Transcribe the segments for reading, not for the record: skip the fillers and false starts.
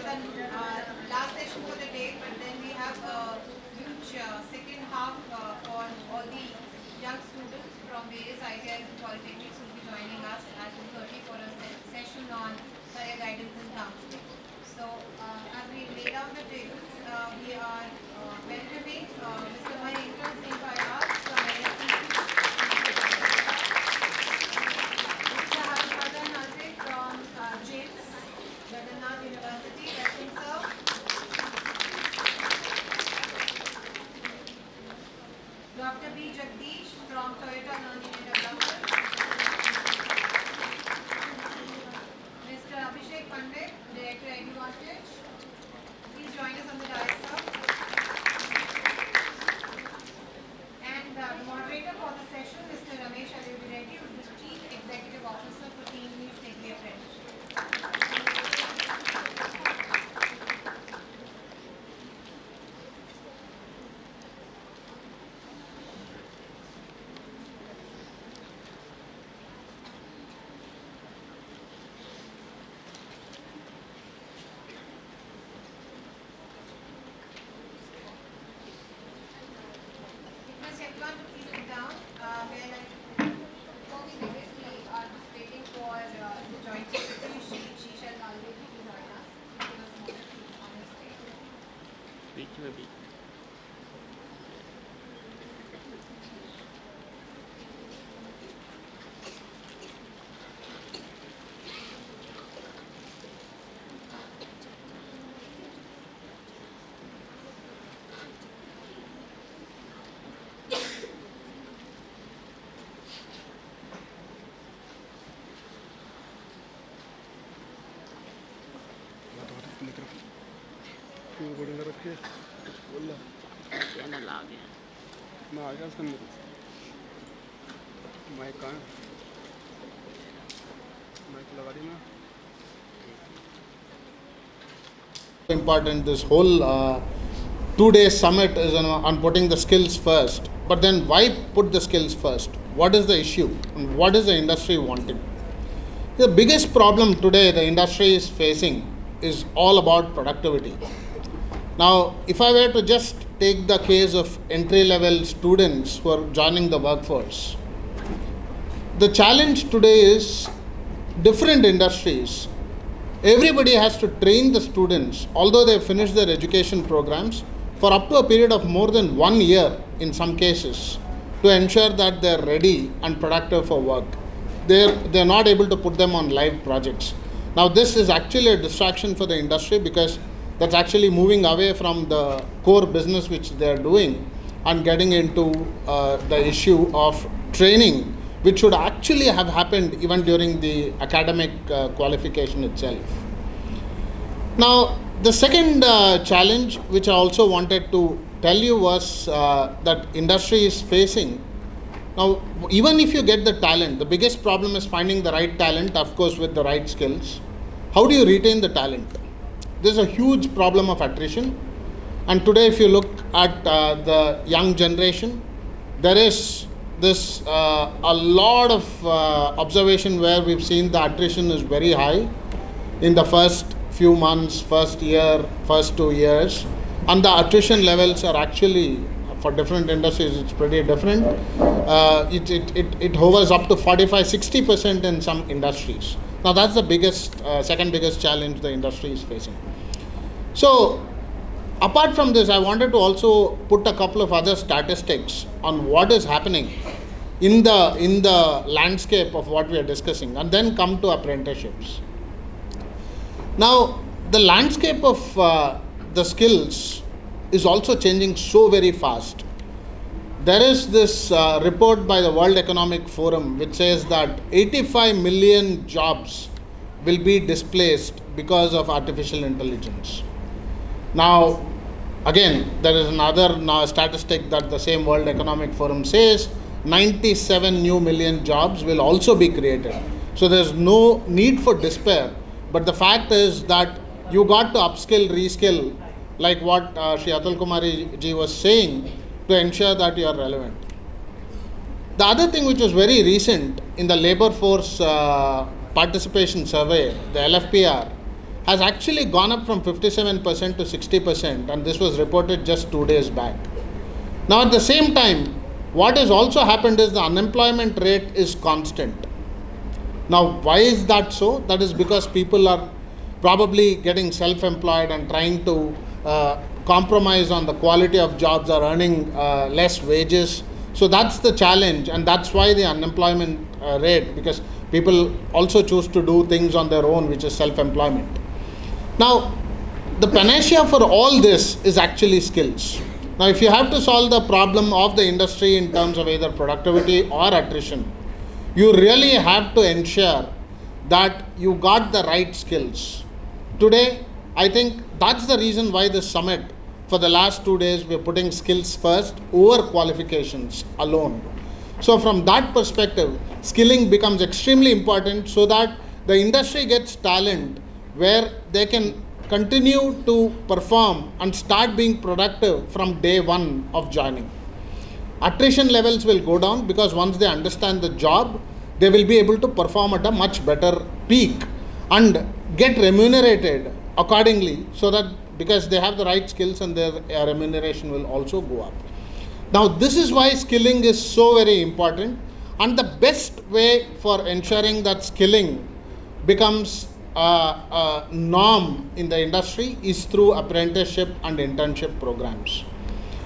is the last session for the day, but then we have a huge second half for all the young students from various ITIs and polytechnics who will be joining us at 2:30 for a session on career guidance and counseling. So as we lay down the tables, we are welcoming Mr. Mahendra Singh Bajaj from NSTC, Mr. Harshvardhan Nalde from James Jagannath University, welcome sir. Dr. B. Jagdish from Toyota Learning and Development. Mr. Abhishek Pandit, Director Advantage. Please join us on the dais, sir. And the moderator for the session, Mr. Ramesh Reddy, who is the Chief Executive Officer for Team Lead Stately Apprenticeship. Request everyone to please sit down. Before we begin, we are just waiting for the Joint Secretary, she shall always be join us. Give us a moment on the stage. बीच में भी channel आ गया मैं आ गया उसके अंदर mic कहाँ है mic लगा दी ना important. This whole 2-day summit is on putting the skills first. But then why put the skills first? What is the issue? And what is the industry wanting? The biggest problem today the industry is facing is all about productivity. Now, if I were to just take the case of entry-level students who are joining the workforce, the challenge today is different industries. Everybody has to train the students, although they have finished their education programs, for up to a period of more than 1 year in some cases, to ensure that they are ready and productive for work. They're not able to put them on live projects. Now, this is actually a distraction for the industry because that's actually moving away from the core business which they are doing and getting into the issue of training, which should actually have happened even during the academic qualification itself. Now, the second challenge which I also wanted to tell you was that industry is facing. Now, even if you get the talent, the biggest problem is finding the right talent, of course, with the right skills. How do you retain the talent? There's a huge problem of attrition. And today, if you look at the young generation, there is this a lot of observation where we've seen the attrition is very high in the first few months, first year, first 2 years. And the attrition levels are actually, for different industries, it's pretty different. It hovers up to 45-60% in some industries. Now, that's the biggest, second biggest challenge the industry is facing. So, apart from this, I wanted to also put a couple of other statistics on what is happening in the landscape of what we are discussing, and then come to apprenticeships. Now, the landscape of the skills is also changing so very fast. There is this report by the World Economic Forum which says that 85 million jobs will be displaced because of artificial intelligence. Now, again, there is another statistic that the same World Economic Forum says 97 new million jobs will also be created. So there's no need for despair. But the fact is that you got to upskill, reskill, like what Shri Atul Kumari ji was saying, to ensure that you are relevant. The other thing which was very recent in the labor force participation survey, the LFPR, has actually gone up from 57% to 60%, and this was reported just 2 days back. Now, at the same time, what has also happened is the unemployment rate is constant. Now, why is that so? That is because people are probably getting self-employed and trying to compromise on the quality of jobs, or earning less wages. So that's the challenge, and that's why the unemployment rate, because people also choose to do things on their own, which is self-employment. Now, the panacea for all this is actually skills. Now, if you have to solve the problem of the industry in terms of either productivity or attrition, you really have to ensure that you got the right skills. Today, I think that's the reason why this summit, for the last 2 days, we're putting skills first over qualifications alone. So from that perspective, skilling becomes extremely important so that the industry gets talent where they can continue to perform and start being productive from day one of joining. Attrition levels will go down because once they understand the job, they will be able to perform at a much better peak and get remunerated accordingly, so that because they have the right skills, and their remuneration will also go up. Now, this is why skilling is so very important, and the best way for ensuring that skilling becomes a norm in the industry is through apprenticeship and internship programs.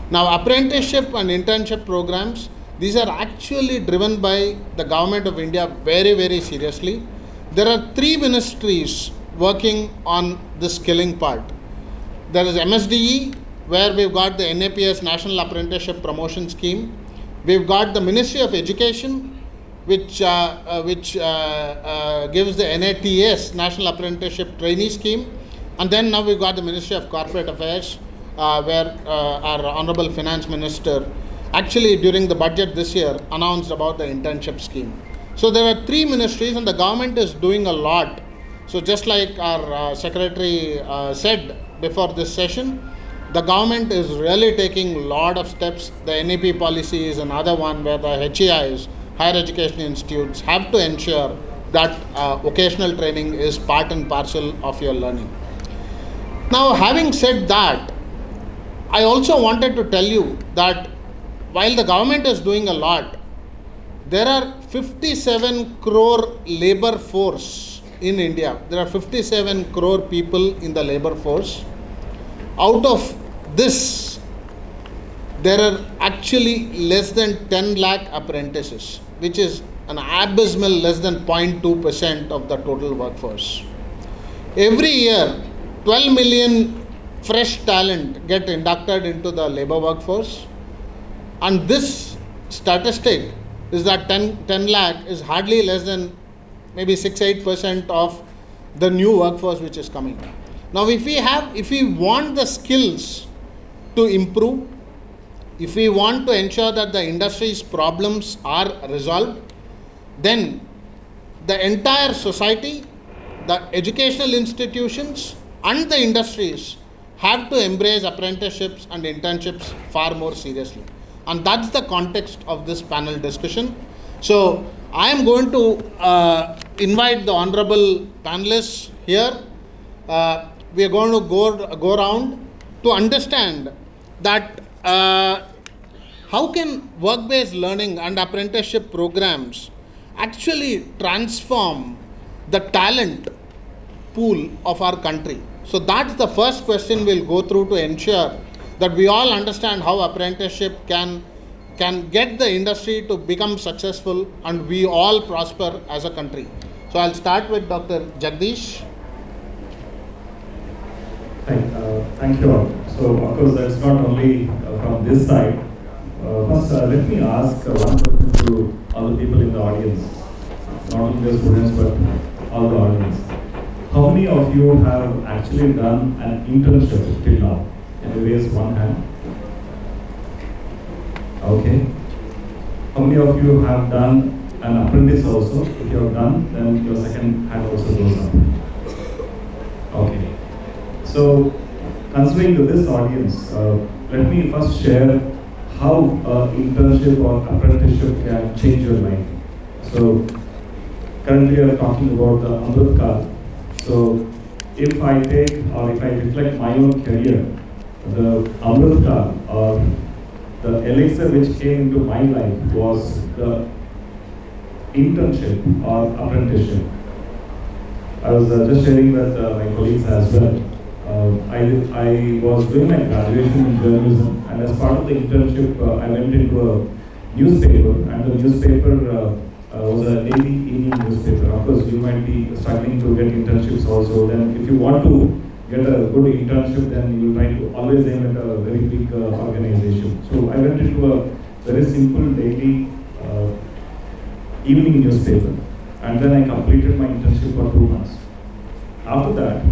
Now, apprenticeship and internship programs, these are actually driven by the government of India very, very seriously. There are 3 ministries working on the skilling part. There is MSDE, where we've got the NAPS, National Apprenticeship Promotion Scheme. We've got the Ministry of Education, which gives the NATS, National Apprenticeship Trainee Scheme. And then now we've got the Ministry of Corporate Affairs, where our Honorable Finance Minister actually during the budget this year announced about the internship scheme. So there are 3 ministries, and the government is doing a lot. So just like our Secretary said before this session, the government is really taking a lot of steps. The NEP policy is another one where the HEIs, higher education institutes, have to ensure that vocational training is part and parcel of your learning. Now, having said that, I also wanted to tell you that while the government is doing a lot, there are 57 crore labor force in India. There are 57 crore people in the labor force. Out of this, there are actually less than 10 lakh apprentices, which is an abysmal less than 0.2% of the total workforce. Every year, 12 million fresh talent get inducted into the labor workforce, and this statistic is that 10 lakh is hardly less than maybe 6-8% of the new workforce which is coming. Now, if we want the skills to improve, if we want to ensure that the industry's problems are resolved, then the entire society, the educational institutions and the industries have to embrace apprenticeships and internships far more seriously. And that's the context of this panel discussion. So I am going to invite the honorable panelists here. We are going to go around to understand that how can work-based learning and apprenticeship programs actually transform the talent pool of our country. So that's the first question we'll go through to ensure that we all understand how apprenticeship can get the industry to become successful and we all prosper as a country. So I'll start with Dr. Jagdish. Thank you all. So of course that's not only from this side. First let me ask one question to all the people in the audience, not only the students but all the audience. How many of you have actually done an internship till now? Can you raise one hand? Okay. How many of you have done an apprentice also? If you have done, then your second hand also goes up. Okay. So, considering this audience, let me first share how internship or apprenticeship can change your life. So, currently we are talking about the Amrit Kaal. So, if I take or if I reflect my own career, the Amrita or the elixir which came into my life was the internship or apprenticeship. I was just sharing with my colleagues as well. I was doing my graduation in journalism, and as part of the internship, I went into a newspaper, and the newspaper was a daily evening newspaper. Of course, you might be struggling to get internships also. Then, if you want to get a good internship, then you try to always aim at a very big organization. So I went into a very simple daily evening newspaper, and then I completed my internship for 2 months. After that,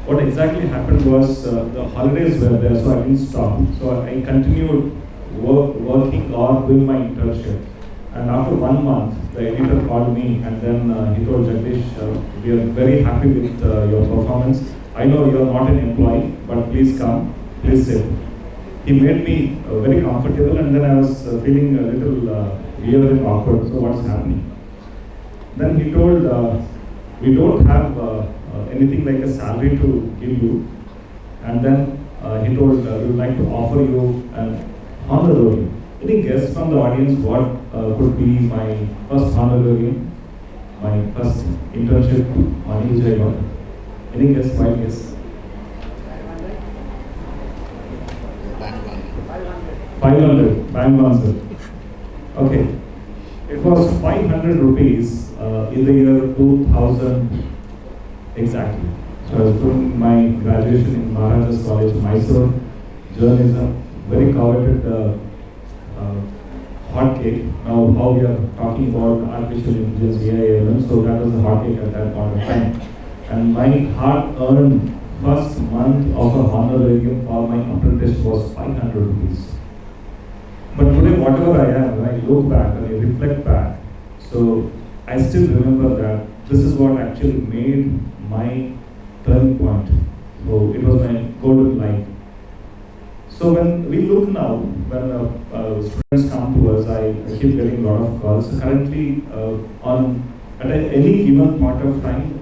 what exactly happened was the holidays were there, so I didn't stop. So I continued working or doing my internship. And after 1 month, the editor called me, and then he told Jagdish, we are very happy with your performance. I know you are not an employee, but please come, please sit. He made me very comfortable, and then I was feeling a little weird and awkward. So what's happening? Then he told, we don't have anything like a salary to give you. And then he told, we would like to offer you an honorarium. Any guess from the audience what could be my first honorarium, my first internship money which I got? Any guess? My guess? 500. Bang answer. Okay. It was 500 rupees in the year 2000 exactly. So I was doing my graduation in Maharaja's College, Mysore, journalism, very coveted hot cake. Now how we are talking about artificial intelligence, AI, so that was the hot cake at that point of time. And my hard-earned first month of a honorarium for my apprentice was 500 rupees. But today, whatever I am, when I look back and I reflect back, so I still remember that this is what actually made my turning point. So it was my golden life. So when we look now, when students come to us, I keep getting a lot of calls. So currently, at any given point of time,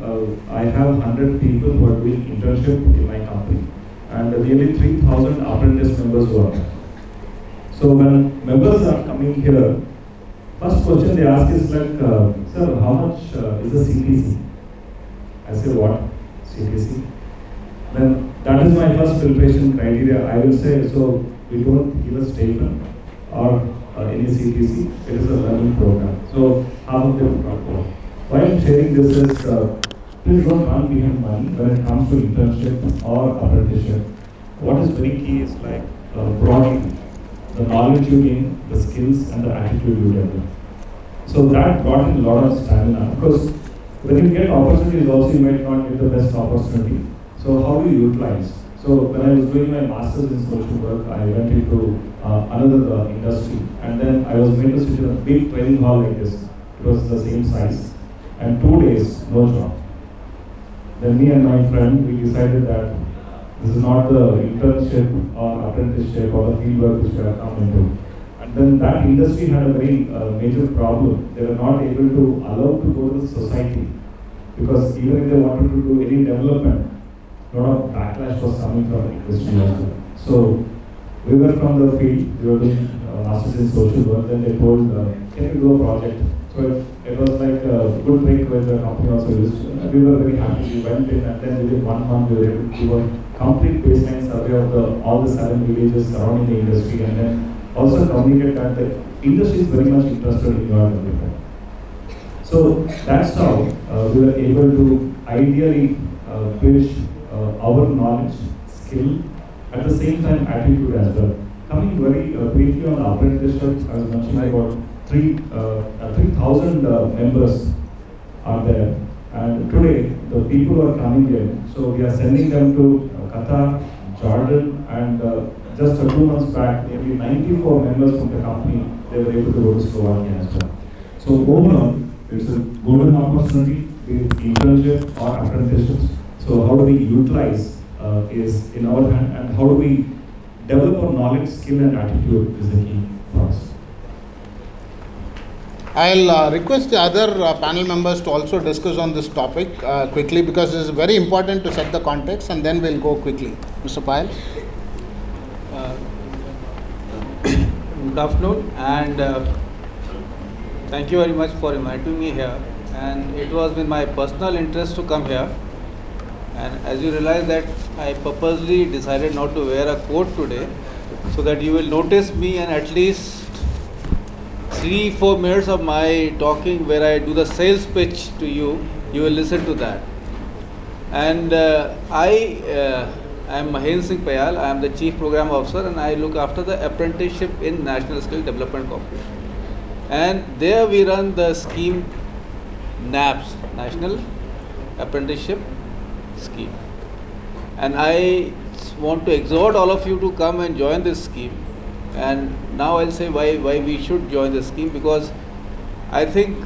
I have 100 people who are doing internship in my company, and nearly 3,000 apprentice members work. So when members are coming here, first question they ask is like, sir, how much is the CTC? I say, what? CTC? Then that is my first filtration criteria. I will say, so we don't give a statement or any CTC. It is a learning program. So half of them talk about. Why I'm sharing this is, please don't run behind money when it comes to internship or apprenticeship. What is very key is like broadening the knowledge you gain, the skills and the attitude you develop. So that brought in a lot of stamina. Of course, when you get opportunities also you might not get the best opportunity. So how do you utilize? So when I was doing my master's in social work, I went into another industry, and then I was made to sit in a big training hall like this. It was the same size, and 2 days, no job. Then me and my friend, we decided that this is not the internship or apprenticeship or the fieldwork which we have come into. And then that industry had a very major problem. They were not able to allow to go to the society, because even if they wanted to do any development, a lot of backlash was coming from the industry as well. So we were from the field, we were doing masters in social work, then they told, can you do a project? So it was like a good trick with the company also used. We were very happy, we went in, and then within 1 month we were able to do a complete baseline survey of all the 7 villages surrounding the industry, and then also communicate that the industry is very much interested in your development. So that's how we were able to ideally bridge our knowledge, skill, at the same time attitude as well. Coming very briefly on apprenticeships, I was mentioning about 3,000 members are there, and today the people who are coming in, so we are sending them to Qatar, Jordan, and just 2 months back, nearly 94 members from the company, they were able to go to Slovakia as well. So overall, it's a golden opportunity with internship or apprenticeships. So how do we utilize is in our hand, and how do we develop our knowledge, skill and attitude is the key for us. I'll request the other panel members to also discuss on this topic quickly, because it is very important to set the context, and then we'll go quickly. Mr. Payal. Good afternoon, and thank you very much for inviting me here. And it was with my personal interest to come here. And as you realize that I purposely decided not to wear a coat today, so that you will notice me and at least 3-4 minutes of my talking where I do the sales pitch to you, you will listen to that. And I am Mahendra Singh Payal. I am the Chief Program Officer, and I look after the apprenticeship in National Skill Development Corporation. And there we run the scheme NAPS, National Apprenticeship Scheme. And I want to exhort all of you to come and join this scheme. And now I'll say why we should join the scheme, because I think,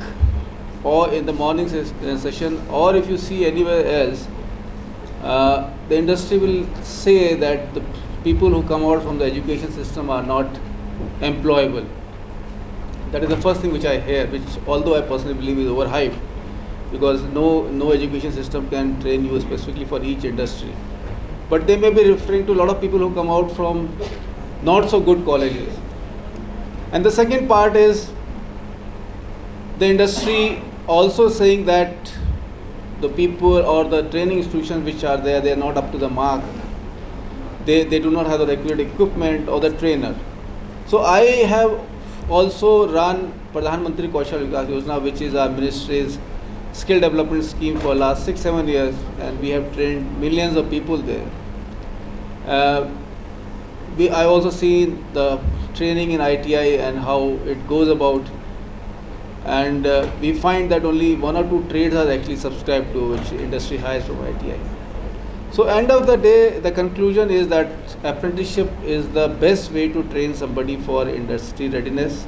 or in the morning session, or if you see anywhere else, the industry will say that the people who come out from the education system are not employable. That is the first thing which I hear, which although I personally believe is overhyped, because no education system can train you specifically for each industry. But they may be referring to a lot of people who come out from not so good colleges. And the second part is the industry also saying that the people or the training institutions which are there, they are not up to the mark. They do not have the requisite equipment or the trainer. So I have also run Pradhan Mantri Kaushal Vikas Yojana, which is our ministry's skill development scheme for last 6-7 years, and we have trained millions of people there. I also seen the training in ITI and how it goes about, and we find that only 1 or 2 trades are actually subscribed to, which industry hires from ITI. So end of the day, the conclusion is that apprenticeship is the best way to train somebody for industry readiness.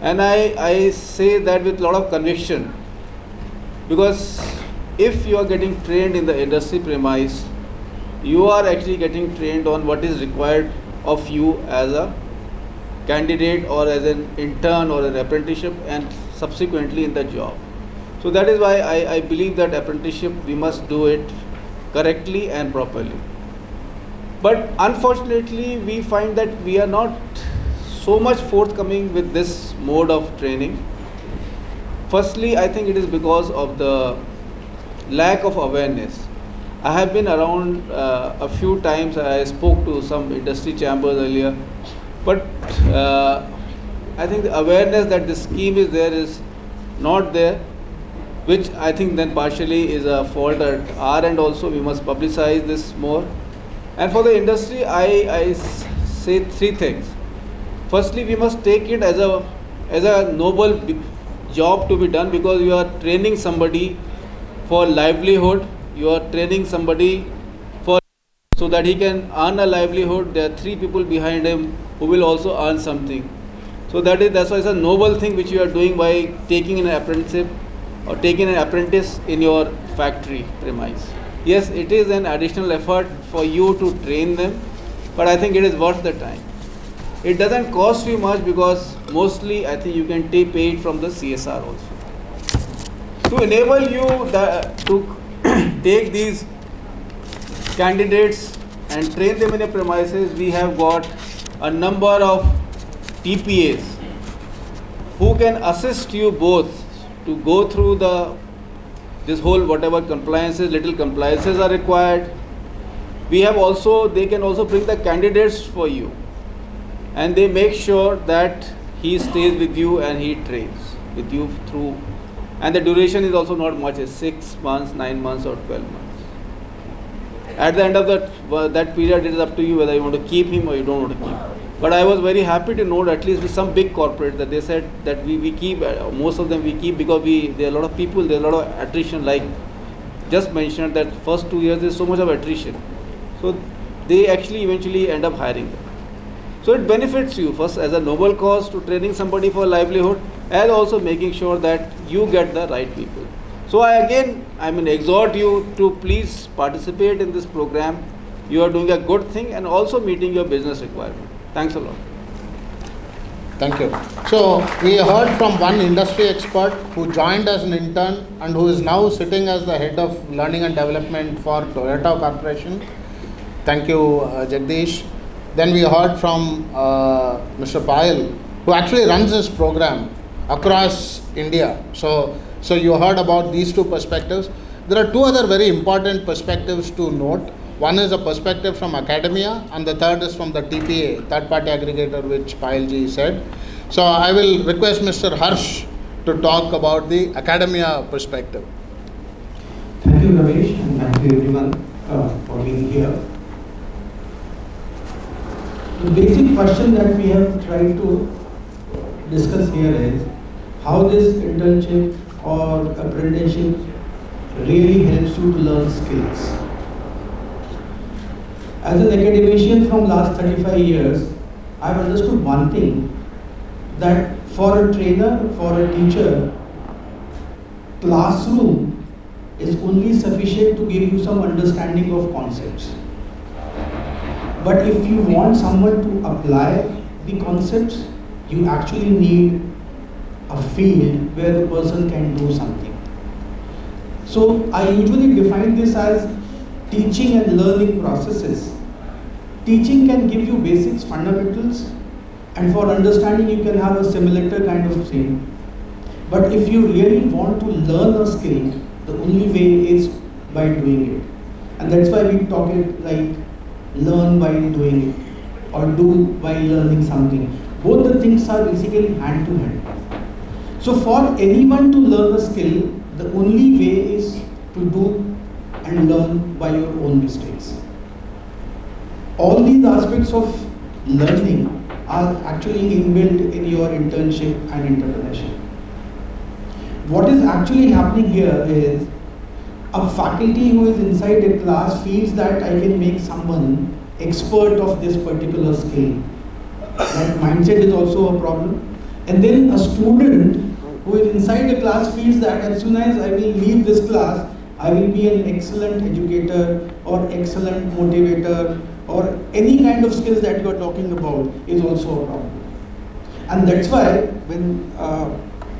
And I say that with a lot of conviction, because if you are getting trained in the industry premise, you are actually getting trained on what is required of you as a candidate or as an intern or an apprenticeship, and subsequently in the job. So that is why I believe that apprenticeship, we must do it correctly and properly. But unfortunately, we find that we are not so much forthcoming with this mode of training. Firstly, I think it is because of the lack of awareness. I have been around a few times. I spoke to some industry chambers earlier, but I think the awareness that this scheme is there is not there, which I think then partially is a fault at our end also. We must publicize this more. And for the industry, I say 3 things. Firstly, we must take it as a noble job to be done, because you are training somebody for livelihood. You are training somebody so that he can earn a livelihood. There are 3 people behind him who will also earn something. So that's why it's a noble thing which you are doing by taking an apprenticeship or taking an apprentice in your factory premise. Yes, it is an additional effort for you to train them, but I think it is worth the time. It doesn't cost you much, because mostly I think you can pay it from the CSR also. To enable you to take these candidates and train them in a premises, we have got a number of TPAs who can assist you both to go through this whole whatever compliances, little compliances are required. They can also bring the candidates for you, and they make sure that he stays with you and he trains with you through. And the duration is also not much, it's 6 months, 9 months or 12 months. At the end of that period, it is up to you whether you want to keep him or you don't want to keep him. But I was very happy to note, at least with some big corporate, that they said that we keep, most of them we keep, because there are a lot of people, there are a lot of attrition, like just mentioned that first 2 years there is so much of attrition. So they actually eventually end up hiring them. So it benefits you first as a noble cause to training somebody for livelihood, and also making sure that you get the right people. So I exhort you to please participate in this program. You are doing a good thing and also meeting your business requirement. Thanks a lot. Thank you. So we heard from one industry expert who joined as an intern and who is now sitting as the head of learning and development for Toyota Corporation. Thank you, Jagdish. Then we heard from Mr. Payal, who actually runs this program across India. So you heard about these two perspectives. There are two other very important perspectives to note. One is a perspective from academia, and the third is from the TPA, third-party aggregator, which Payalji said. So I will request Mr. Harsh to talk about the academia perspective. Thank you, Ramesh, and thank you everyone for being here. The basic question that we have tried to discuss here is how this internship or apprenticeship really helps you to learn skills. As an academician from last 35 years, I've understood one thing, that for a trainer, for a teacher, classroom is only sufficient to give you some understanding of concepts. But if you want someone to apply the concepts, you actually need a field where the person can do something. So I usually define this as teaching and learning processes. Teaching can give you basics, fundamentals, and for understanding you can have a simulator kind of thing. But if you really want to learn a skill, the only way is by doing it. And that's why we talk it like learn by doing it or do by learning something. Both the things are basically hand to hand. So for anyone to learn a skill, the only way is to do and learn by your own mistakes. All these aspects of learning are actually inbuilt in your internship and entrepreneurship. What is actually happening here is a faculty who is inside a class feels that I can make someone expert of this particular skill. That mindset is also a problem. And then a student who is inside the class feels that as soon as I will leave this class, I will be an excellent educator or excellent motivator, or any kind of skills that you are talking about is also a problem. And that's why when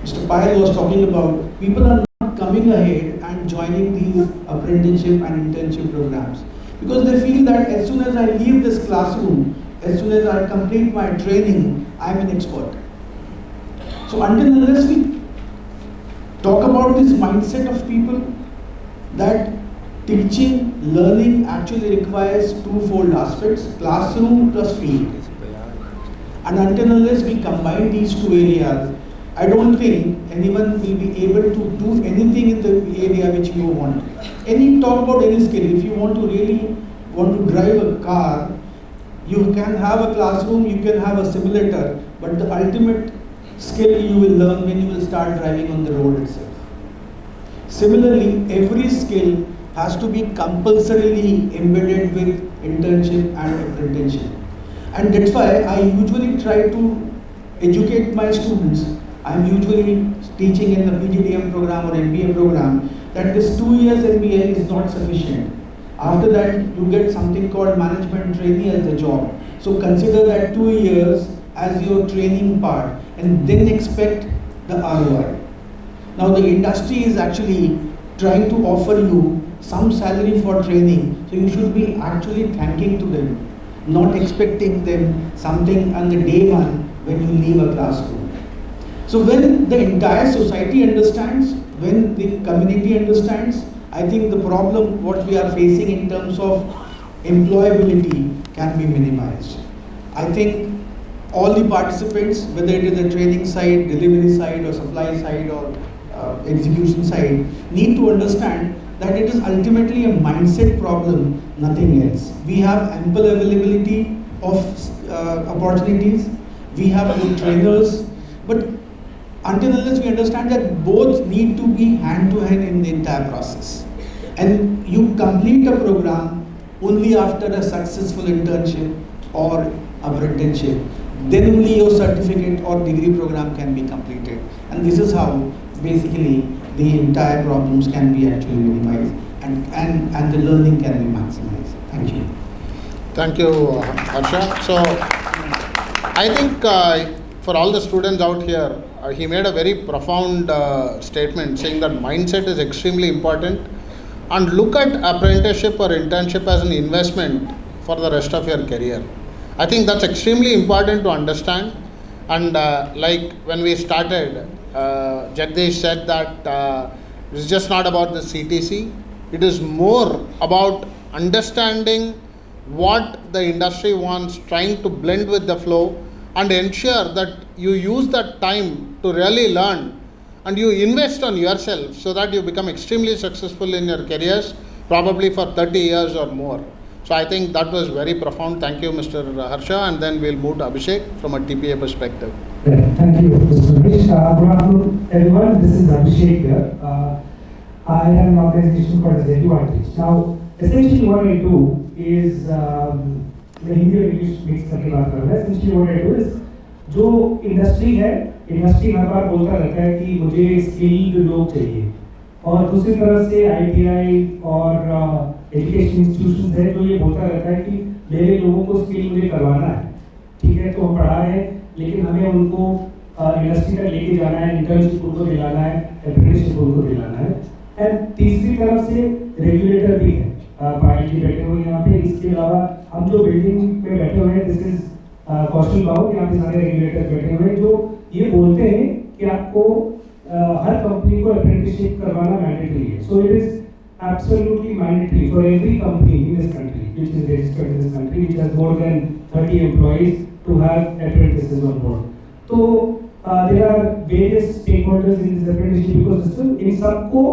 Mr. Payal was talking about, people are not coming ahead and joining these apprenticeship and internship programs because they feel that as soon as I leave this classroom, as soon as I complete my training, I am an expert. So until unless we talk about this mindset of people, that teaching, learning actually requires twofold aspects, classroom plus field. And until unless we combine these two areas, I don't think anyone will be able to do anything in the area which you want. Talk about any skill. If you want to really want to drive a car, you can have a classroom, you can have a simulator, but the ultimate skill you will learn when you will start driving on the road itself. Similarly, every skill has to be compulsorily embedded with internship and apprenticeship. And that's why I usually try to educate my students. I'm usually teaching in the PGDM program or MBA program that this 2 years MBA is not sufficient. After that, you get something called management trainee as a job. So consider that 2 years as your training part and then expect the ROI. Now the industry is actually trying to offer you some salary for training, so you should be actually thanking to them, not expecting them something on the day one when you leave a classroom. So when the entire society understands, when the community understands, I think the problem what we are facing in terms of employability can be minimized. I think all the participants, whether it is the training side, delivery side or supply side or execution side, need to understand that it is ultimately a mindset problem, nothing else. We have ample availability of opportunities, we have good trainers, but until unless we understand that both need to be hand to hand in the entire process. And you complete a program only after a successful internship or apprenticeship, then only your certificate or degree program can be completed. And this is how basically the entire problems can be actually minimized and the learning can be maximized. Thank you. Thank you, Harsha. So I think for all the students out here, he made a very profound statement saying that mindset is extremely important, and look at apprenticeship or internship as an investment for the rest of your career. I think that's extremely important to understand. And like when we started, Jagdish said that it's just not about the CTC. It is more about understanding what the industry wants, trying to blend with the flow, and ensure that you use that time to really learn and you invest on yourself so that you become extremely successful in your careers, probably for 30 years or more. So I think that was very profound. Thank you, Mr. Harsha, and then we'll move to Abhishek from a TPA perspective. Thank you, Mr. Ramesh. Good afternoon, everyone. This is Abhishek here. I have an organization called as Advantage. Now, essentially what I do is, मैं हिंदी और English mix करके बात कर रहा हूँ. Essentially what I do is, जो industry है, industry हर बार बोलता रहता है कि मुझे स्किल्ड लोग चाहिए, और दूसरी तरफ से ITI और एजुकेशन इंस्टीट्यूशंस है जो ये बोलता रहता है कि मेरे लोगों को स्किल मुझे करवाना है. ठीक है, तो हम पढ़ा रहे हैं, लेकिन हमें उनको इंडस्ट्री तक लेके जाना है, इंटर्नशिप उनको दिलाना है, अप्रेंटिसशिप उनको दिलाना है. एंड तीसरी तरफ से रेगुलेटर भी है, पायल जी बैठे हुए यहाँ पे. इसके अलावा हम जो बिल्डिंग पे बैठे हुए हैं, दिस इज कौशल बाबू, यहाँ पे सारे रेगुलेटर बैठे हुए हैं जो ये बोलते हैं कि आपको हर कंपनी को अप्रेंटिसशिप करवाना मैंडेटरी है. So it is absolutely mandatory for every company in this country which is registered in this country, which has more than 30 employees, to have apprentices on board. So there are various stakeholders in this apprenticeship ecosystem. In सबको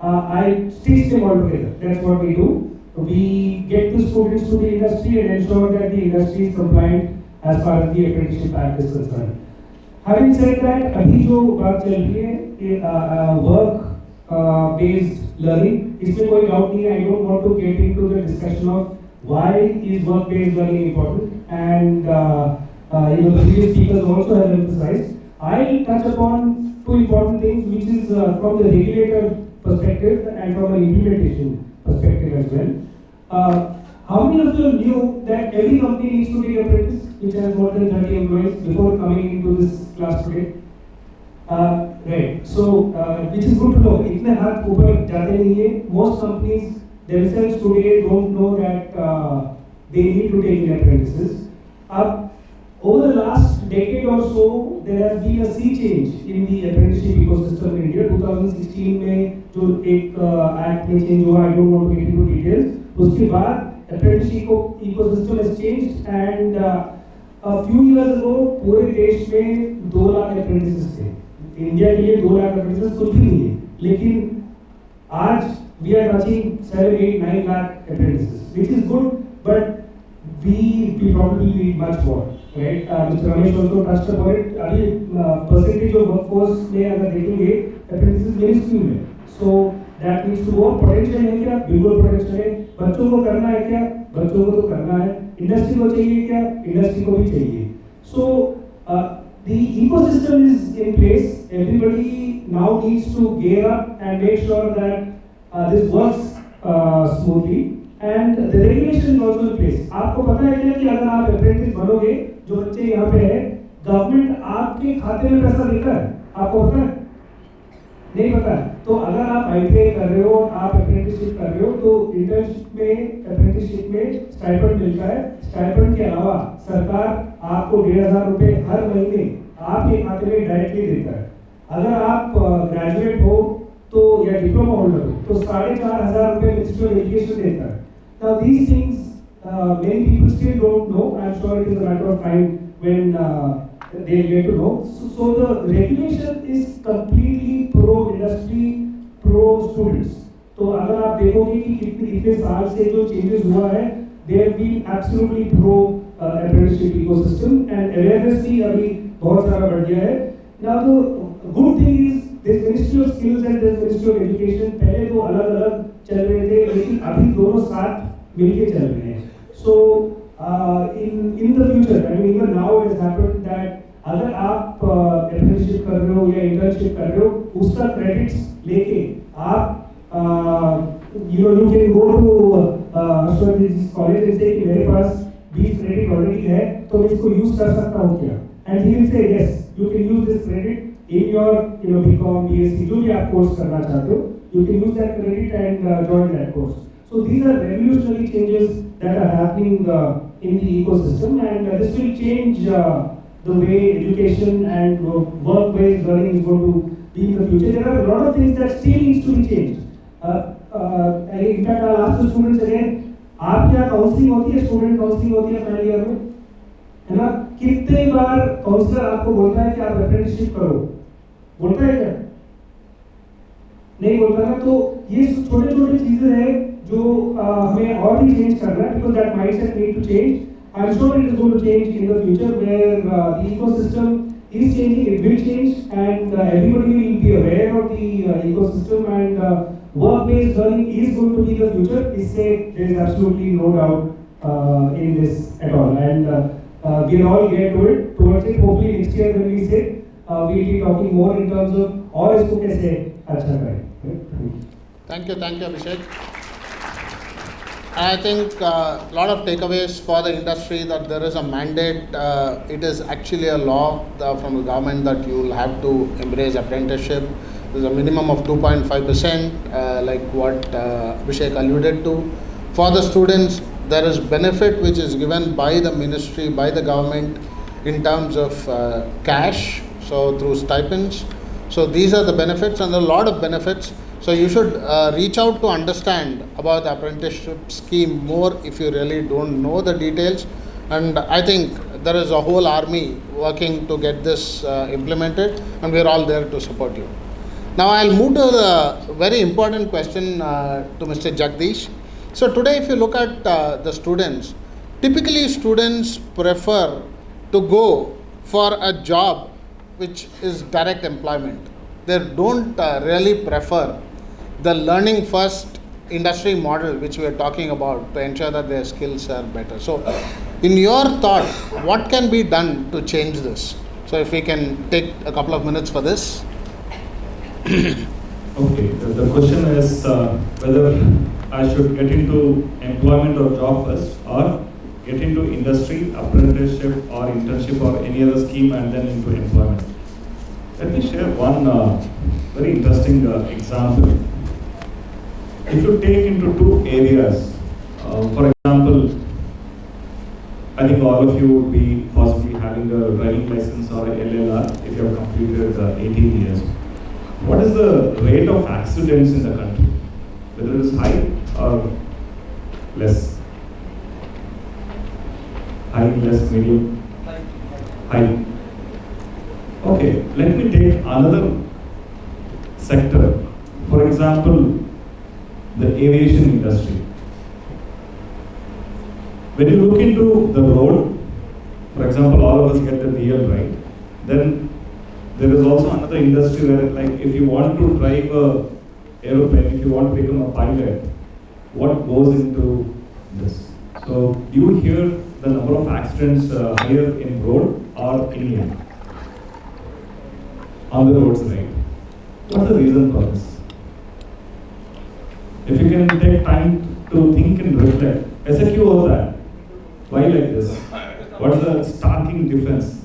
I stitch them all together. That's what we do. We get the students to the industry and ensure that the industry is compliant as far as the apprenticeship act is concerned. Having said that, अभी जो बात चल रही है work based learning, इसमें कोई doubt नहीं है. I don't want to get into the discussion of why is work based learning important, and the previous speakers also have emphasized. I'll touch upon two important things, which is from the regulator perspective and from an implementation perspective as well. How many of you knew that every company needs to be an apprentice which has more than 30 employees before coming into this class today? Right. So, which is good to know. इतने हाथ ऊपर जाते नहीं हैं. Most companies themselves today don't know that they need to take in apprentices. Over the last decade or so, there has been a sea change in the apprenticeship ecosystem in India. 2016 में जो एक act में change हुआ, I don't want to get into details. उसके बाद apprenticeship ecosystem has changed, and a few years ago पूरे देश में 2 लाख apprentices थे. इंडिया के लिए 2 लाख apprentices कुछ भी नहीं है, लेकिन आज we are touching 7, 8, 9 lakh apprentices, which is good, but we probably need much more, right? Mr. Ramesh also touched upon it. अभी percentage of workforce में अगर देखेंगे, apprentices very few है, so that needs to go. Potential है क्या? बिल्कुल potential है. बच्चों को करना है क्या? बच्चों को तो करना है. इंडस्ट्री को चाहिए क्या? इंडस्ट्री को भी चाहिए. So the ecosystem is in place. Everybody now needs to gear up and make sure that this works smoothly, and the regulation is also in place. आपको पता है क्या कि अगर आप apprentice बनोगे, जो बच्चे यहाँ पे हैं, गवर्नमेंट आपके खाते में पैसा देता है. आपको पता है? नहीं पता है. तो अगर आप ITI कर रहे हो, आप apprenticeship कर रहे हो, तो internship में, apprenticeship में stipend मिलता है. stipend के अलावा सरकार आपको 1,500 रुपए हर महीने आपके खाते में डायरेक्टली देता है. अगर आप ग्रेजुएट हो तो या डिप्लोमा होल्डर हो तो 4,500 रुपए मिनिस्ट्री ऑफ एजुकेशन देता है. Now these things many people still don't know. I'm sure it is a matter of time when they get to know. So the regulation is completely pro industry, pro students. तो अगर आप देखोगे कि कितने साल से जो changes हुआ है, they have been absolutely pro apprenticeship ecosystem, and awareness भी अभी बहुत सारा बढ़ गया है. Now the good thing is this Ministry of Skills and this Ministry of Education पहले तो अलग-अलग चल रहे थे, लेकिन अभी दोनों साथ मिलके चल रहे हैं. So in the future, I mean even now it has happened that अगर आप apprenticeship कर रहे हो या internship कर रहे हो, उसका credits लेके आप you can go to Ashwati's college and say कि मेरे पास 20 credit already है, तो मैं इसको use कर सकता हूँ क्या? and he will say yes, you can use this credit in your BCom, BSc, जो भी आप course करना चाहते हो, you can use that credit and join that course. So these are revolutionary changes that are happening in the ecosystem, and this will change the way education and work-based learning is going to be in the future. There are a lot of things that still needs to be changed. In fact, I'll ask the students again, आपकी यहाँ counselling होती है, student counselling होती है final year में, है ना? कितने बार काउंसलर आपको बोलता है कि आप अप्रेंटिसशिप करो? बोलता है क्या? नहीं बोलता ना। तो ये छोटे छोटे चीजें हैं जो हमें और भी चेंज करना है, because that mindset need to change. I'm sure it is going to change in the future where the ecosystem is changing, it will change, and everybody will be aware of the ecosystem, and work-based learning is going to be the future. There is absolutely no doubt in this at all, and we'll all get towards it. Hopefully next year when we sit, we'll be talking more in terms of और इसको कैसे अच्छा करें. Thank you, Abhishek. I think a lot of takeaways for the industry, that there is a mandate, it is actually a law from the government that you will have to embrace apprenticeship. There is a minimum of 2.5%, like what Abhishek alluded to. For the students, there is benefit which is given by the ministry, by the government in terms of cash, so through stipends. So these are the benefits, and a lot of benefits. So you should reach out to understand about the apprenticeship scheme more if you really don't know the details. And I think there is a whole army working to get this implemented, and we are all there to support you. Now I'll move to the very important question to Mr. Jagdish. So today, if you look at the students, typically students prefer to go for a job which is direct employment. They don't really prefer the learning first industry model which we are talking about to ensure that their skills are better. So in your thought, what can be done to change this? So if we can take a couple of minutes for this. Okay, the question is whether I should get into employment or job first, or get into industry, apprenticeship or internship or any other scheme and then into employment. Let me share one very interesting example. If you take into two areas, for example, I think all of you would be possibly having a driving license or a LLR if you have completed 18 years. What is the rate of accidents in the country? Whether it is high or less? High, less, medium? High. Okay, let me take another sector. For example, the aviation industry. When you look into the road, for example, all of us get the DL, right? Then there is also another industry where, like, if you want to drive a aeroplane, if you want to become a pilot, what goes into this? So do you hear the number of accidents higher in road or in air? On the roads, right? What's the reason for this? If you can take time to think and reflect, ऐसा क्यों होता है? Why like this? What is the starting difference?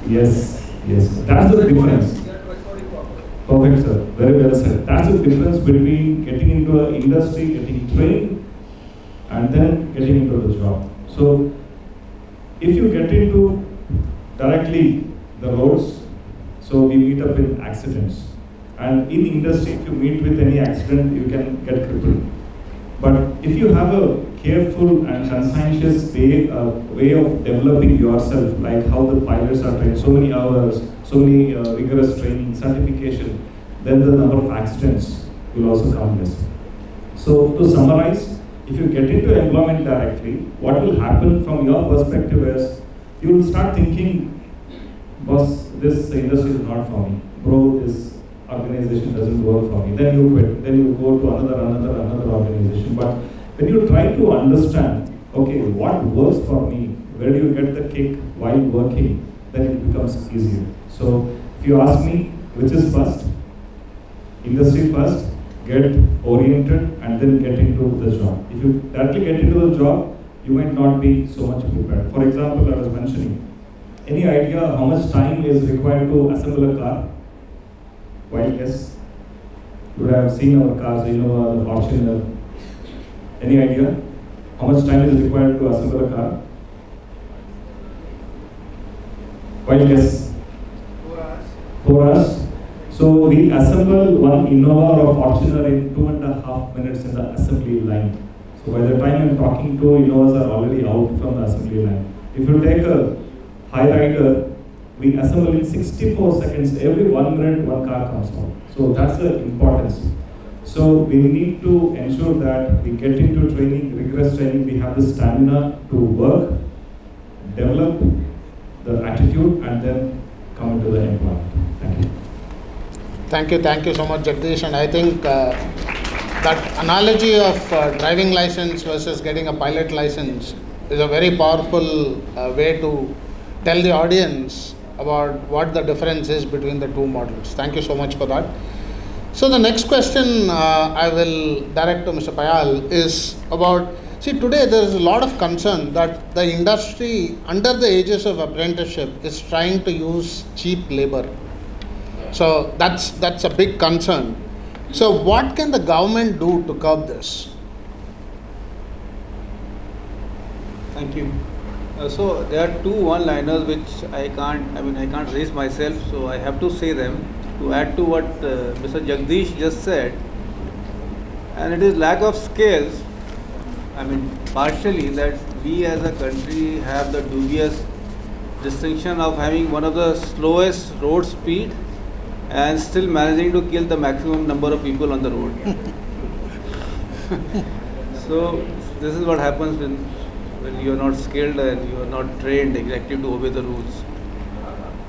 Yes, that's the difference. Perfect, sir. Very well said. That's the difference between getting into an industry, getting trained, and then getting into the job. So, if you get into directly the roads, so we meet up in accidents. And in industry, if you meet with any accident, you can get crippled. But if you have a careful and conscientious way of developing yourself, like how the pilots are trained, so many hours, so many rigorous training, certification, then the number of accidents will also come less. So to summarize, if you get into employment directly, what will happen from your perspective is, you will start thinking, boss, this industry is not for me. Bro, this organization doesn't work for me. Then you quit. Then you go to another organization. But when you try to understand, okay, what works for me, where do you get the kick while working, then it becomes easier. So if you ask me, which is first? Industry first, get oriented and then get into the job. If you directly get into the job, you might not be so much prepared. For example, I was mentioning, any idea how much time is required to assemble a car? Wild guess. You would have seen our cars, you know, the Fortuner. Any idea how much time is required to assemble a car? Wild guess. 4 hours. 4 hours. So we assemble one Innova or Fortuner in 2.5 minutes in the assembly line. So by the time I'm talking to, Innovas are already out from the assembly line. If you take a high rider, we assemble in 64 seconds. Every 1 minute, one car comes out. So that's the importance. So we need to ensure that we get into training, rigorous training. We have the stamina to work, develop the attitude, and then come into the employment. Thank you. Thank you so much, Jagdish. And I think that analogy of driving license versus getting a pilot license is a very powerful way to tell the audience about what the difference is between the two models. Thank you so much for that. So the next question I will direct to Mr. Payal is about, see, today there is a lot of concern that the industry under the aegis of apprenticeship is trying to use cheap labor. So that's a big concern. So what can the government do to curb this? Thank you. So there are two one-liners which I can't raise myself, so I have to say them to add to what Mr. Jagdish just said. And it is lack of skills. Partially that we as a country have the dubious distinction of having one of the slowest road speed and still managing to kill the maximum number of people on the road. So this is what happens when you are not skilled and you are not trained exactly to obey the rules.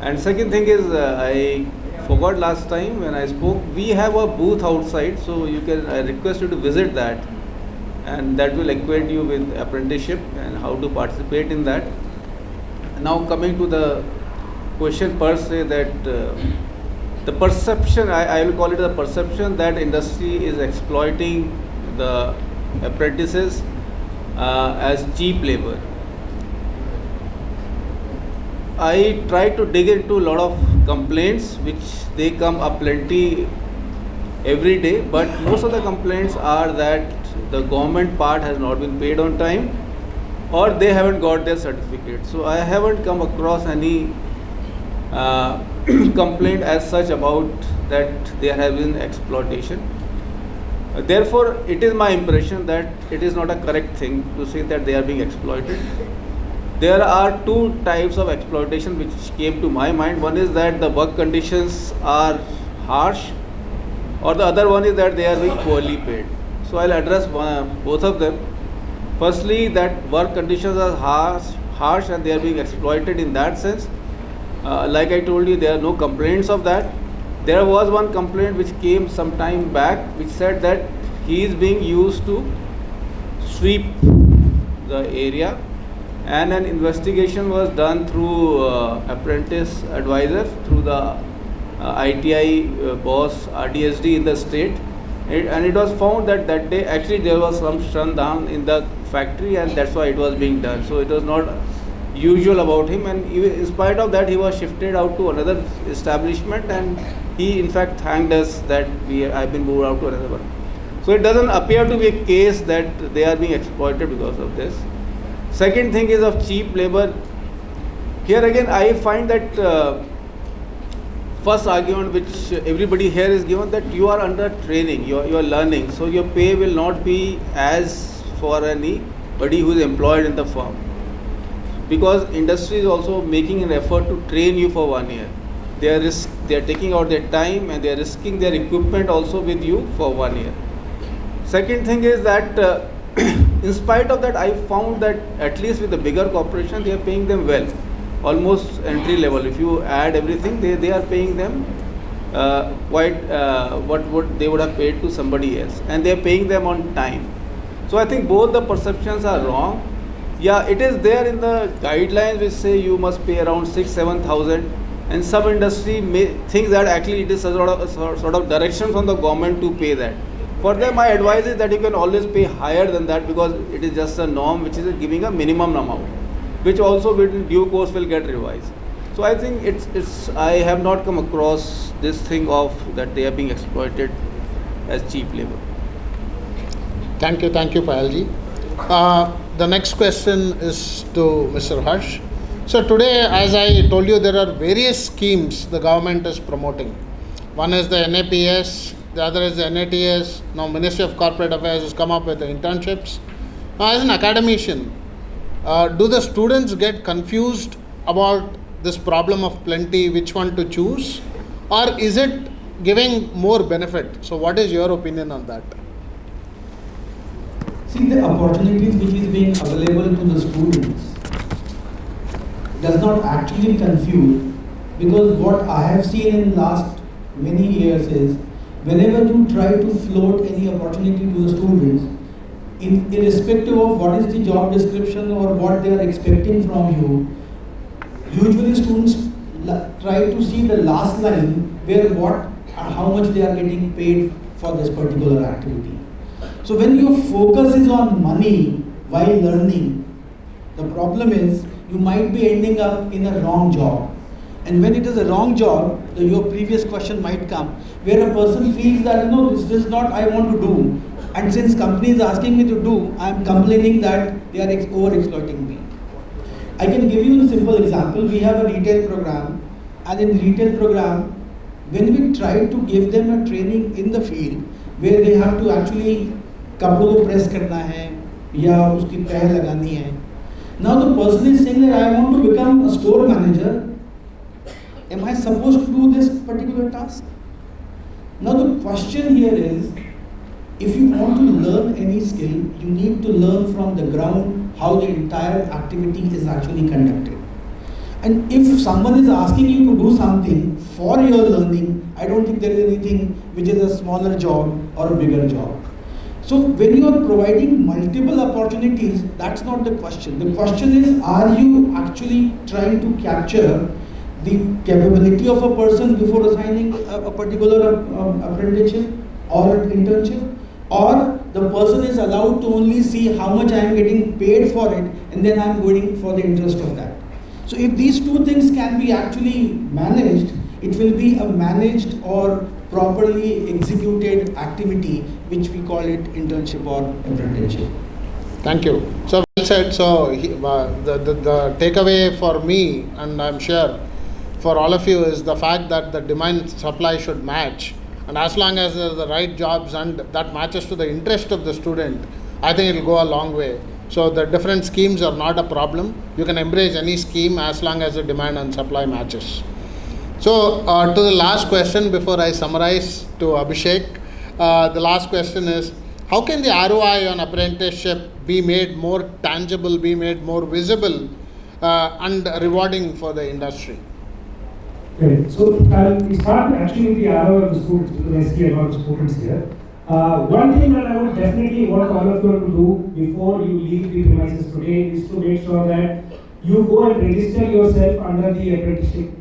And second thing is, I forgot last time when I spoke, we have a booth outside, so I request you to visit that, and that will acquaint you with apprenticeship and how to participate in that. Now coming to the question per se, that the perception, I will call it the perception that industry is exploiting the apprentices as cheap labor. I try to dig into a lot of complaints, which they come up plenty every day, but most of the complaints are that the government part has not been paid on time, or they haven't got their certificate. So I haven't come across any complaint as such about that there has been exploitation. Therefore, it is my impression that it is not a correct thing to say that they are being exploited. There are two types of exploitation which came to my mind. One is that the work conditions are harsh, or the other one is that they are being poorly paid. So I'll address both of them. Firstly, that work conditions are harsh and they are being exploited in that sense. Like I told you, there are no complaints of that. There was one complaint which came some time back, which said that he is being used to sweep the area, and an investigation was done through apprentice advisor, through the ITI boss RDSD in the state, and it was found that that day actually there was some shutdown in the factory, and that's why it was being done. So it was not usual about him, and in spite of that he was shifted out to another establishment, and he in fact thanked us that I've been moved out to another one. So it doesn't appear to be a case that they are being exploited because of this. Second thing is of cheap labor. Here again I find that first argument which everybody here is given, that you are under training, you are learning, so your pay will not be as for anybody who is employed in the firm, because industry is also making an effort to train you for 1 year. They are taking out their time and they are risking their equipment also with you for 1 year. Second thing is that in spite of that, I found that at least with the bigger corporation, they are paying them well, almost entry level. If you add everything, they are paying them quite what they would have paid to somebody else, and they are paying them on time. So I think both the perceptions are wrong. Yeah, it is there in the guidelines which say you must pay around 6,000-7,000, and some industry thinks that actually it is a sort of direction from the government to pay that. For them, my advice is that you can always pay higher than that, because it is just a norm which is giving a minimum amount, which also in due course will get revised. So I think I have not come across this thing of that they are being exploited as cheap labor. Thank you, Payalji. The next question is to Mr. Harsh. So today, as I told you, there are various schemes the government is promoting. One is the NAPS, the other is the NATS. Now Ministry of Corporate Affairs has come up with the internships. Now as an academician, do the students get confused about this problem of plenty, which one to choose? Or is it giving more benefit? So what is your opinion on that? See, the opportunities which is being available to the students does not actually confuse, because what I have seen in last many years is whenever you try to float any opportunity to the students, irrespective of what is the job description or what they are expecting from you, usually students try to see the last line where how much they are getting paid for this particular activity. So when your focus is on money while learning, the problem is you might be ending up in a wrong job. And when it is a wrong job, your previous question might come, where a person feels that, this is not I want to do. And since company is asking me to do, I am complaining that they are over-exploiting me. I can give you a simple example. We have a retail program, and in retail program, when we try to give them a training in the field, where they have to actually कपड़ों को press करना है या उसकी तह लगानी है. Now the person is saying that I want to become a store manager. Am I supposed to do this particular task? Now the question here is, if you want to learn any skill, you need to learn from the ground how the entire activity is actually conducted. And if someone is asking you to do something for your learning, I don't think there is anything which is a smaller job or a bigger job. So when you are providing multiple opportunities, that's not the question. The question is, are you actually trying to capture the capability of a person before assigning a particular apprenticeship or internship? Or the person is allowed to only see how much I am getting paid for it, and then I am going for the interest of that. So if these two things can be actually managed, it will be a managed or properly executed activity, which we call it internship or apprenticeship. Thank you. So well said. So the takeaway for me, and I'm sure for all of you, is the fact that the demand supply should match. And as long as there are the right jobs and that matches to the interest of the student, I think it will go a long way. So the different schemes are not a problem. You can embrace any scheme as long as the demand and supply matches. So to the last question before I summarize to Abhishek, the last question is, how can the ROI on apprenticeship be made more tangible, be made more visible and rewarding for the industry? Okay, so we start actually with the ROI of the students, because I see a lot of students here. One thing that I would definitely want all of you to do before you leave the premises today is to make sure that you go and register yourself under the apprenticeship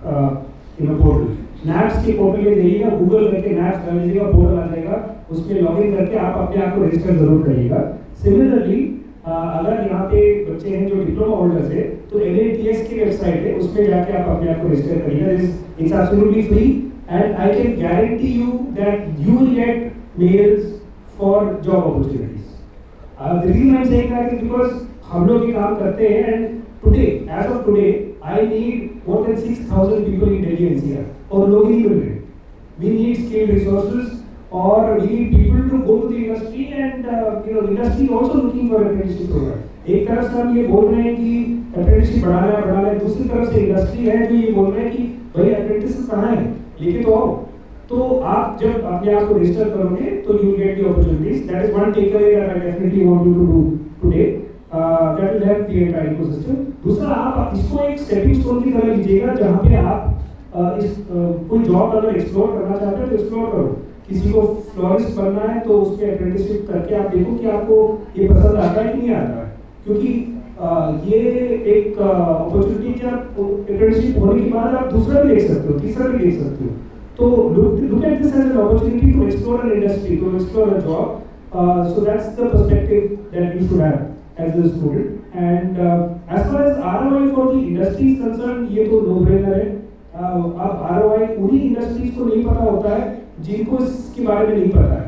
portal. NAPS के portal में जाइएगा, Google करके NAPS डाल लीजिएगा, portal आ जाएगा, उसमें login करके आप अपने आप को रजिस्टर जरूर करिएगा. सिमिलरली अगर यहाँ पे बच्चे हैं जो डिप्लोमा होल्डर्स है, तो NATS की वेबसाइट है, उसमें जाके आप अपने आप को रजिस्टर करिएगा. It's absolutely free, and I can guarantee you that you will get mails for job opportunities. The reason I'm saying that is because हम लोग ये काम करते हैं, and today, as of today, I need more than 6,000 people in Delhi NCR, और लोग ही नहीं मिल रहे. We need skilled resources, or we need people to go to the industry, and the industry is also looking for apprenticeship program. एक तरफ से हम ये बोल रहे हैं कि apprenticeship बढ़ाना है, दूसरी तरफ से industry है जो ये बोल रहे हैं कि भाई apprentices कहाँ हैं, लेके तो आओ. तो आप जब अपने आप को रजिस्टर करोगे, तो you will get the opportunities. That is one takeaway that I definitely want you to do today. That will help the entire ecosystem. दूसरा, आप इसको एक stepping stone की तरह लीजिएगा, जहाँ पे आप कोई जॉब अगर एक्सप्लोर करना चाहते हो तो एक्सप्लोर करो. किसी को फ्लोरिस्ट बनना है तो उसमें अप्रेंटिसशिप करके आप देखो कि आपको ये पसंद आता है कि नहीं आता है, क्योंकि ये एक अपॉर्चुनिटी कि आप अप्रेंटिसशिप होने के बाद आप दूसरा भी देख सकते हो, तीसरा भी देख सकते हो. So look at this as an opportunity to explore an industry, to explore a job. So that's the perspective that you should have as a student. And as far as ROI for the industry is concerned, ये तो no-brainer है. अब ROI उन्हीं industries को नहीं पता होता है जिनको इसके बारे में नहीं पता है.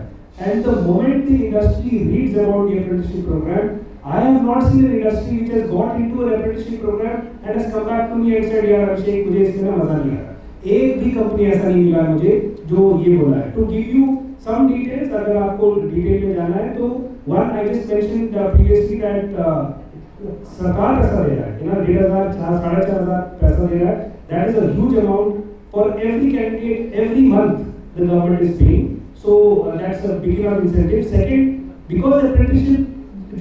And the moment the industry reads about the apprenticeship program, I have not seen an industry which has got into an apprenticeship program and has come back to me and said, यार अभिषेक मुझे इसमें ना मजा नहीं आया. एक भी company ऐसा नहीं मिला मुझे जो ये बोला है. To give you some details, अगर आपको डिटेल में जाना है तो one I just mentioned previously that सरकार पैसा दे रहा है, 1,500 4,500 पैसा दे रहा है. That is a huge amount for every candidate every month the government is paying. So that's a big enough incentive. Second, because apprenticeship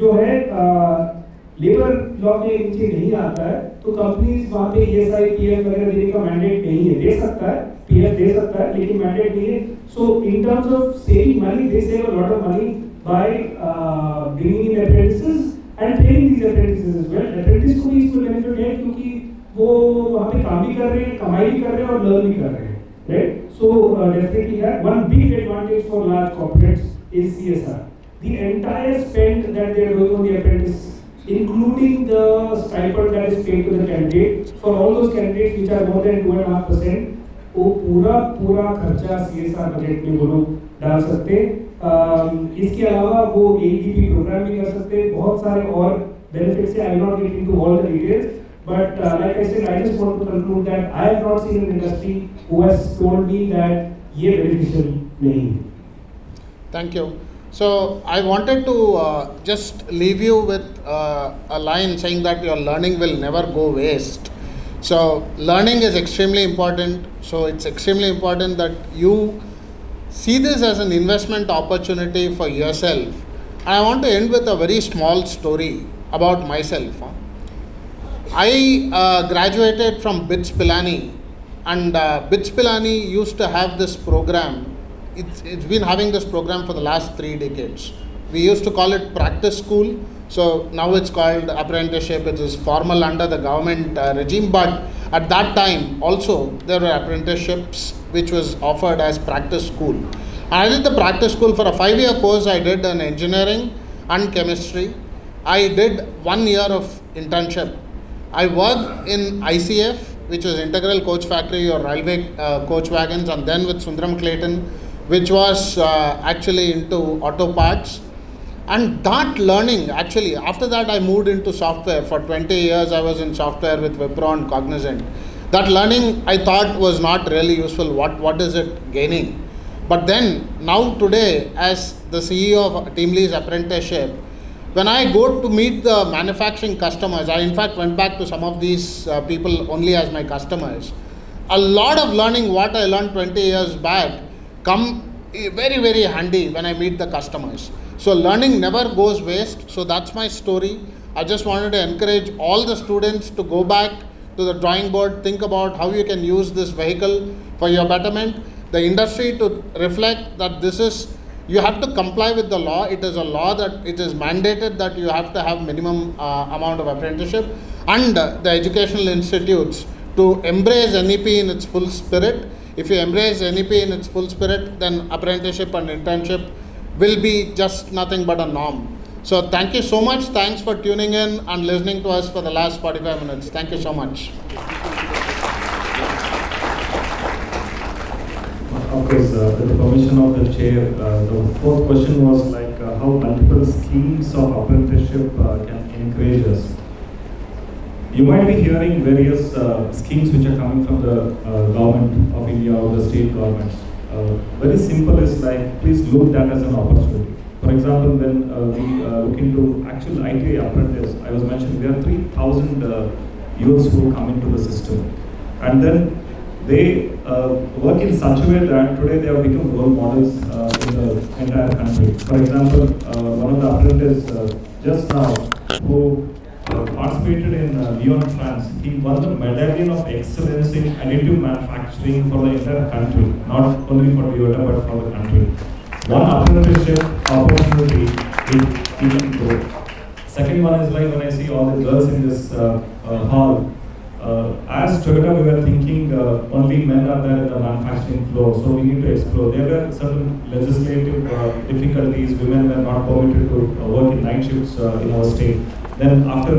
जो है लेबर लॉ के नीचे नहीं आता है तो कंपनीज वहाँ पे ESI PF वगैरह देने का मैंडेट नहीं है. दे सकता है, PF दे सकता है लेकिन मैंडेट नहीं है. So in terms of saving money, they save a lot of money by bringing in apprentices and training these apprentices as well. Apprentice को भी इसमें बेनिफिट है क्योंकि वो वहाँ पे काम भी कर रहे हैं, कमाई भी कर रहे हैं और लर्न भी कर रहे हैं, right? So definitely that one big advantage for large corporates is CSR. The entire spend that they are doing on the apprentice, including the stipend that is paid to the candidate, for all those candidates which are more than 2.5%, वो पूरा खर्चा CSR budget में वो लोग डाल सकते हैं. इसके अलावा वो AEDP प्रोग्राम भी कर सकते हैं. बहुत सारे और benefits है. I will not get into all the details, but like I said, I just want to conclude that I have not seen an industry who has told me that ये beneficial नहीं है. Thank you. So I wanted to just leave you with a line saying that your learning will never go waste. So learning is extremely important. So it's extremely important that you see this as an investment opportunity for yourself. And I want to end with a very small story about myself. I graduated from BITS Pilani, and BITS Pilani used to have this program. It's been having this program for the last 3 decades. We used to call it practice school. So now it's called apprenticeship. It is formal under the government regime. But at that time also there were apprenticeships which was offered as practice school. And I did the practice school for a 5-year course. I did an engineering and chemistry. I did 1 year of internship. I worked in ICF, which was Integral Coach Factory or Railway Coach Wagons, and then with Sundaram Clayton, which was actually into auto parts. And that learning, actually, after that I moved into software. For 20 years I was in software with Wipro and Cognizant. That learning I thought was not really useful. What is it gaining? But then, now today, as the CEO of Team Lee's Apprenticeship, when I go to meet the manufacturing customers, I in fact went back to some of these people only as my customers. A lot of learning what I learned 20 years back come very, very handy when I meet the customers. So learning never goes waste. So that's my story. I just wanted to encourage all the students to go back to the drawing board, think about how you can use this vehicle for your betterment. The industry to reflect that this is, you have to comply with the law. It is a law that it is mandated that you have to have minimum amount of apprenticeship, and the educational institutes to embrace NEP in its full spirit. If you embrace NEP in its full spirit, then apprenticeship and internship will be just nothing but a norm. So thank you so much. Thanks for tuning in and listening to us for the last 45 minutes. Thank you so much. Of course, with the permission of the chair, the fourth question was like how multiple schemes of apprenticeship can encourage us. You might be hearing various schemes which are coming from the government of India or the state governments. Very simple is like, please look that as an opportunity. For example, when we look into actual ITI apprentice, I was mentioning there are 3,000 youths who come into the system. And then they work in such a way that today they have become role models in the entire country. For example, one of the apprentices just now who participated in Lyon, France, he won the Medallion of Excellence in Additive Manufacturing for the entire country, not only for Toyota but for the country. One apprenticeship opportunity is even growth. Second one is like when I see all the girls in this hall, as Toyota, we were thinking only men are there in the manufacturing floor, so we need to explore. There were certain legislative difficulties. Women were not permitted to work in night shifts in our state. Then after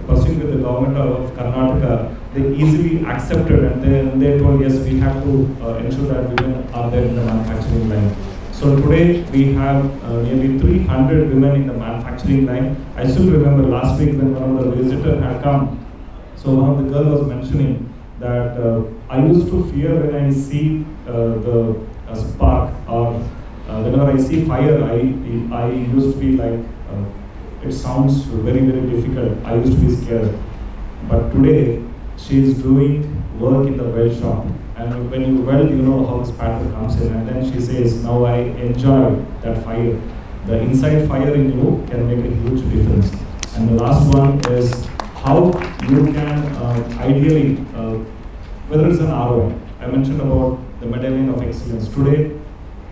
pursuing with the government of Karnataka, they easily accepted, and then they told, yes, we have to ensure that women are there in the manufacturing line. So today we have nearly 300 women in the manufacturing line. I still remember last week when one of the visitors had come. So one of the girls was mentioning that I used to fear when I see the spark, or whenever I see fire, I used to be like, it sounds very, very difficult. I used to be scared. But today, she is doing work in the weld shop. And when you weld, you know how this pattern comes in. And then she says, now I enjoy that fire. The inside fire in you can make a huge difference. And the last one is how you can ideally, whether it's an ROI. I mentioned about the medallion of excellence. Today,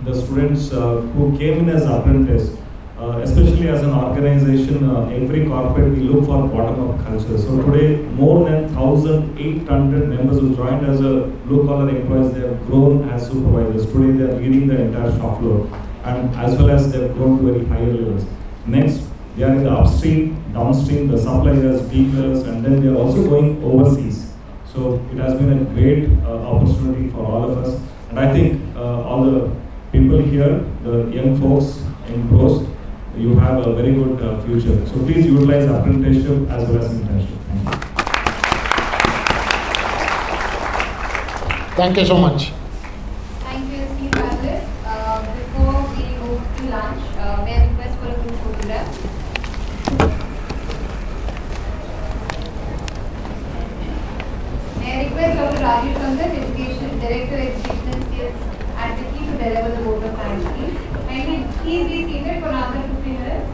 the students who came in as apprentice, especially as an organization, every corporate, we look for bottom-up culture. So today, more than 1,800 members who joined as a blue-collar employees, they have grown as supervisors. Today, they are leading the entire shop floor, and as well as they have grown to very higher levels. Next, they are in the upstream, downstream, the suppliers, dealers, and then they are also going overseas. So it has been a great opportunity for all of us. And I think all the people here, the young folks in pros, you have a very good future. So please utilize apprenticeship as well as internship. Thank you so much. Thank you, esteemed panelists. Before we go to lunch, may I request for a group photograph? May I request Dr. Rajesh Kangan, Director of Education and Skills at the key to deliver the vote of thanks, please. Kindly please be seated for another 2-3 minutes.